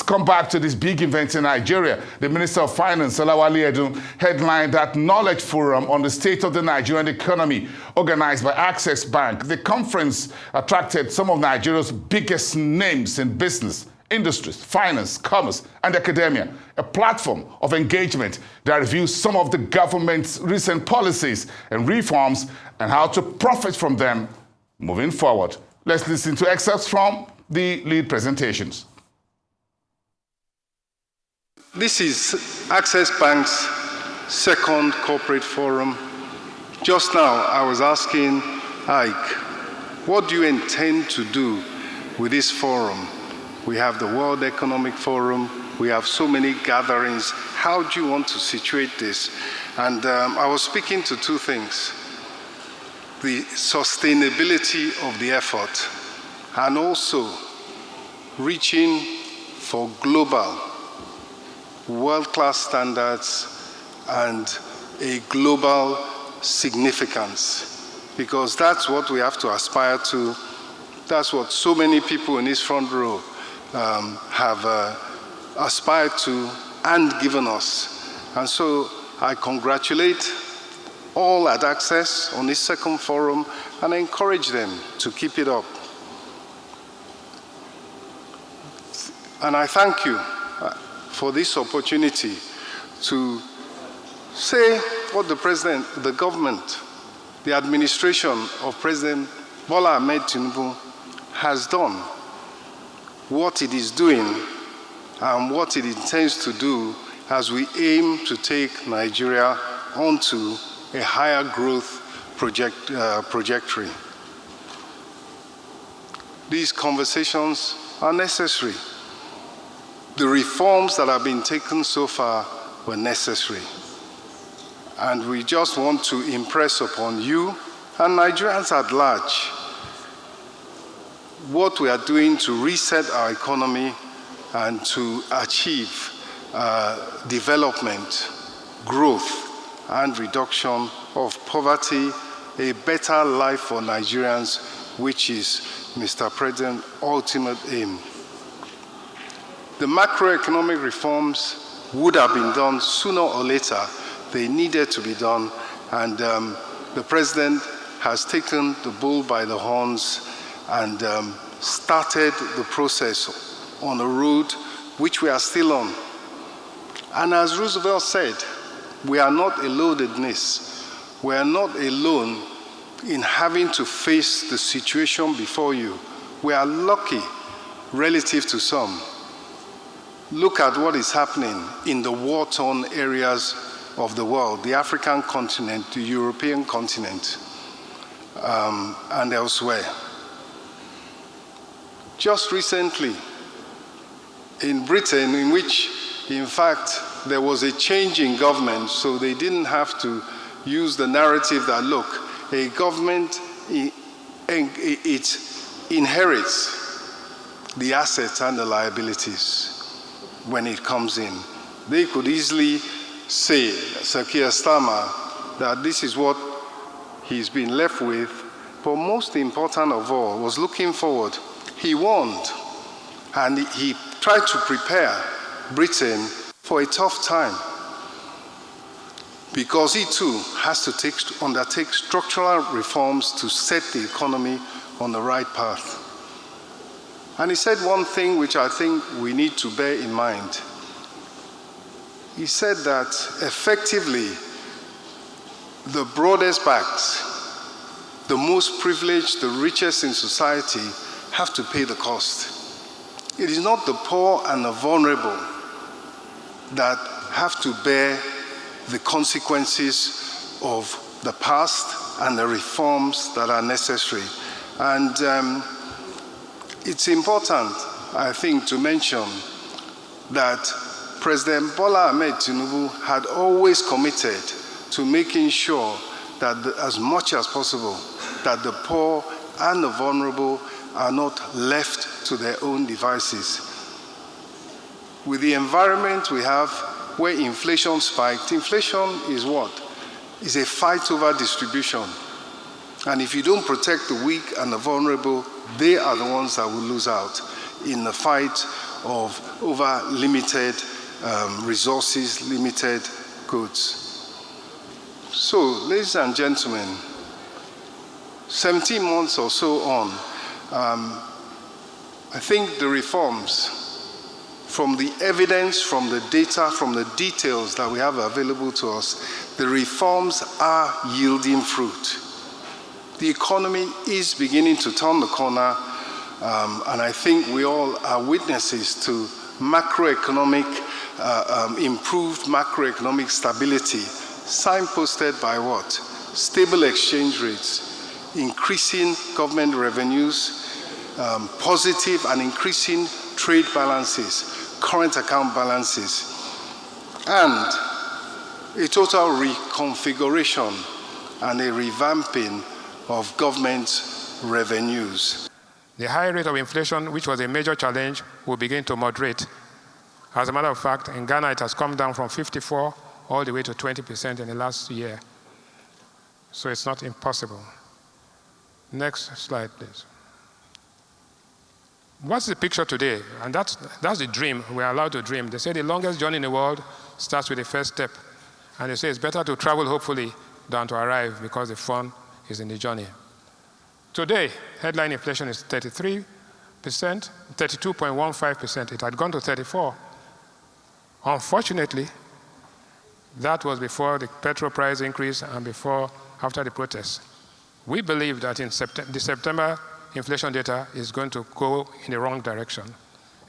come back to this big event in Nigeria. The Minister of Finance, Olawale Edun, headlined that Knowledge Forum on the state of the Nigerian economy, organized by Access Bank. The conference attracted some of Nigeria's biggest names in business, industries, finance, commerce, and academia, a platform of engagement that reviews some of the government's recent policies and reforms and how to profit from them moving forward. Let's listen to excerpts from the lead presentations. This is Access Bank's second corporate forum. Just now, I was asking Ike, what do you intend to do with this forum? We have the World Economic Forum. We have so many gatherings. How do you want to situate this? And I was speaking to two things: the sustainability of the effort and also reaching for global, world-class standards and a global significance, because that's what we have to aspire to. That's what so many people in this front row have aspired to and given us. And so I congratulate all at Access on this second forum and I encourage them to keep it up. And I thank you for this opportunity to say what the President, the government, the administration of President Bola Ahmed Tinubu has done, what it is doing, and what it intends to do as we aim to take Nigeria onto a higher growth trajectory. These conversations are necessary. The reforms that have been taken so far were necessary. And we just want to impress upon you and Nigerians at large what we are doing to reset our economy and to achieve development, growth, and reduction of poverty, a better life for Nigerians, which is Mr. President's ultimate aim. The macroeconomic reforms would have been done sooner or later. They needed to be done, and the President has taken the bull by the horns and started the process on a road which we are still on. And as Roosevelt said, we are not alone in this. We are not alone in having to face the situation before you. We are lucky relative to some. Look at what is happening in the war-torn areas of the world, the African continent, the European continent, and elsewhere. Just recently, in Britain, in which, in fact, there was a change in government, so they didn't have to use the narrative that, look, a government, it inherits the assets and the liabilities when it comes in. They could easily say, Sir Keir Starmer, that this is what he's been left with, but most important of all was looking forward. He warned, and he tried to prepare Britain for a tough time, because he too has to undertake structural reforms to set the economy on the right path. And he said one thing which I think we need to bear in mind. He said that effectively the broadest backs, the most privileged, the richest in society have to pay the cost. It is not the poor and the vulnerable that have to bear the consequences of the past and the reforms that are necessary. And it's important, I think, to mention that President Bola Ahmed Tinubu had always committed to making sure that as much as possible, that the poor and the vulnerable are not left to their own devices. With the environment we have, where inflation spiked, inflation is what? It's a fight over distribution. And if you don't protect the weak and the vulnerable, they are the ones that will lose out in the fight of over limited resources, limited goods. So, ladies and gentlemen, 17 months or so on, I think the reforms, from the evidence, from the data, from the details that we have available to us, the reforms are yielding fruit. The economy is beginning to turn the corner, and I think we all are witnesses to improved macroeconomic stability, signposted by what? Stable exchange rates, increasing government revenues, positive and increasing trade balances, current account balances, and a total reconfiguration and a revamping of government revenues. The high rate of inflation, which was a major challenge, will begin to moderate. As a matter of fact, in Ghana, it has come down from 54 all the way to 20% in the last year. So it's not impossible. Next slide, please. What's the picture today? And that's the dream. We're allowed to dream. They say the longest journey in the world starts with the first step. And they say it's better to travel, hopefully, than to arrive, because the fun is in the journey. Today, headline inflation is 33%, 32.15%. It had gone to 34. Unfortunately, that was before the petrol price increase and after the protests. We believe that in the September inflation data is going to go in the wrong direction.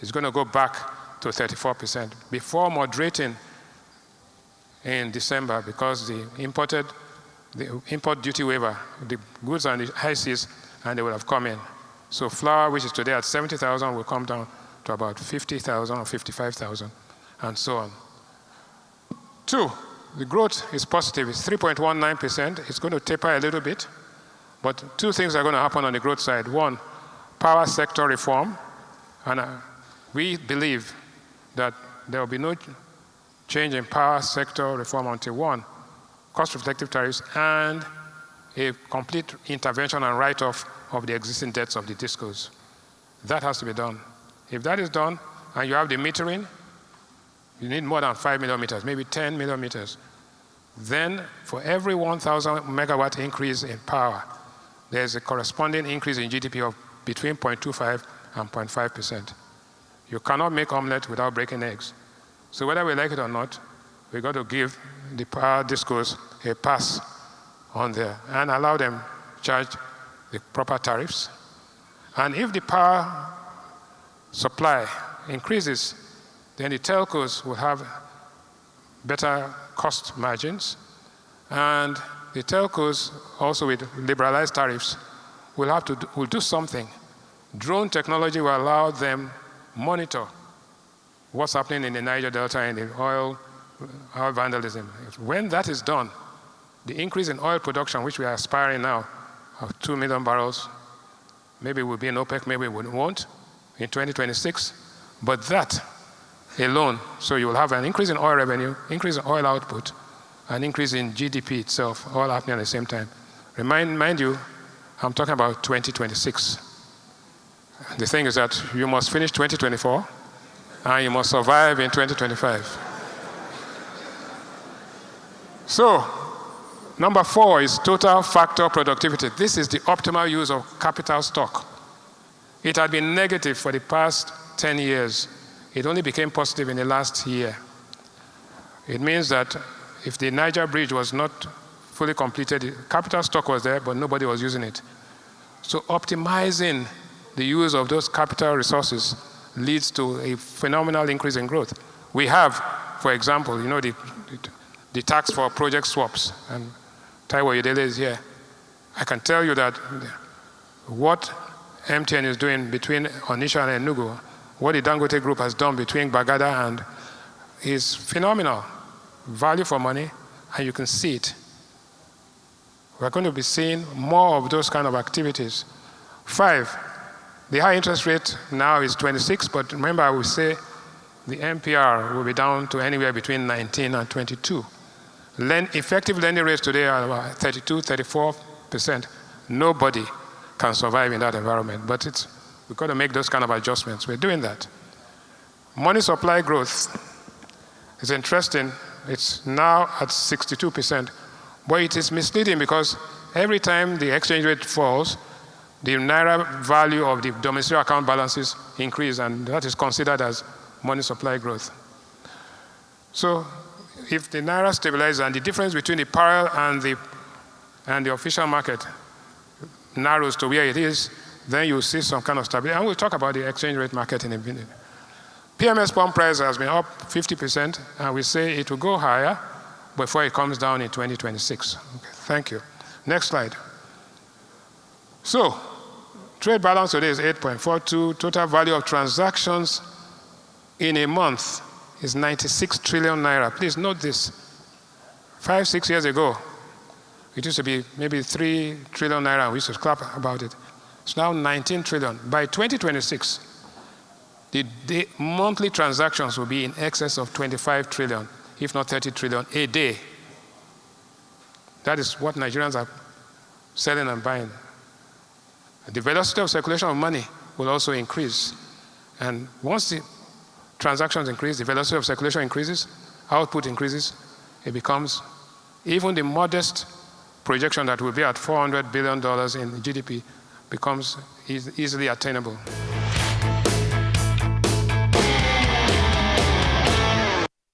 It's going to go back to 34% before moderating in December, because the import duty waiver, the goods on the high seas, and they will have come in. So flour, which is today at 70,000, will come down to about 50,000 or 55,000, and so on. 2, the growth is positive. It's 3.19%. It's going to taper a little bit. But 2 things are going to happen on the growth side. 1, power sector reform. And we believe that there will be no change in power sector reform until 1, cost-reflective tariffs and a complete intervention and write-off of the existing debts of the discos. That has to be done. If that is done and you have the metering, you need more than 5 millimeters, maybe 10 millimeters. Then for every 1,000 megawatt increase in power, there's a corresponding increase in GDP of between 0.25 and 0.5%. You cannot make omelette without breaking eggs. So whether we like it or not, we've got to give the power discos a pass on there and allow them to charge the proper tariffs. And if the power supply increases, then the telcos will have better cost margins, and the telcos, also with liberalized tariffs, will do something. Drone technology will allow them monitor what's happening in the Niger Delta and in oil vandalism. When that is done, the increase in oil production, which we are aspiring now, of 2 million barrels, maybe we'll be in OPEC, maybe we won't, in 2026. But that alone, so you will have an increase in oil revenue, increase in oil output, an increase in GDP itself, all happening at the same time. Mind you, I'm talking about 2026. The thing is that you must finish 2024, and you must survive in 2025. So, number 4 is total factor productivity. This is the optimal use of capital stock. It had been negative for the past 10 years. It only became positive in the last year. It means that if the Niger Bridge was not fully completed, capital stock was there, but nobody was using it. So optimizing the use of those capital resources leads to a phenomenal increase in growth. We have, for example, the tax for project swaps, and Taiwo Yedele is here. I can tell you that what MTN is doing between Onitsha and Enugu, what the Dangote Group has done between Bagada and is phenomenal. Value for money, and you can see it. We're going to be seeing more of those kind of activities. 5, the high interest rate now is 26, but remember I will say the MPR will be down to anywhere between 19 and 22. Effective lending rates today are about 32, 34%. Nobody can survive in that environment, but we've got to make those kind of adjustments. We're doing that. Money supply growth is interesting. It's now at 62%, but it is misleading because every time the exchange rate falls, the naira value of the domiciliary account balances increase, and that is considered as money supply growth. So if the naira stabilizes and the difference between the parallel and the official market narrows to where it is, then you see some kind of stability. And we'll talk about the exchange rate market in a minute. PMS pump price has been up 50%, and we say it will go higher before it comes down in 2026. Okay, thank you. Next slide. So, trade balance today is 8.42. Total value of transactions in a month is 96 trillion naira. Please note this. 5-6 years ago, it used to be maybe 3 trillion naira. We used to clap about it. It's now 19 trillion. By 2026, the monthly transactions will be in excess of 25 trillion, if not 30 trillion a day. That is what Nigerians are selling and buying. The velocity of circulation of money will also increase. And once the transactions increase, the velocity of circulation increases, output increases, it becomes, even the modest projection that will be at $400 billion in GDP becomes easily attainable.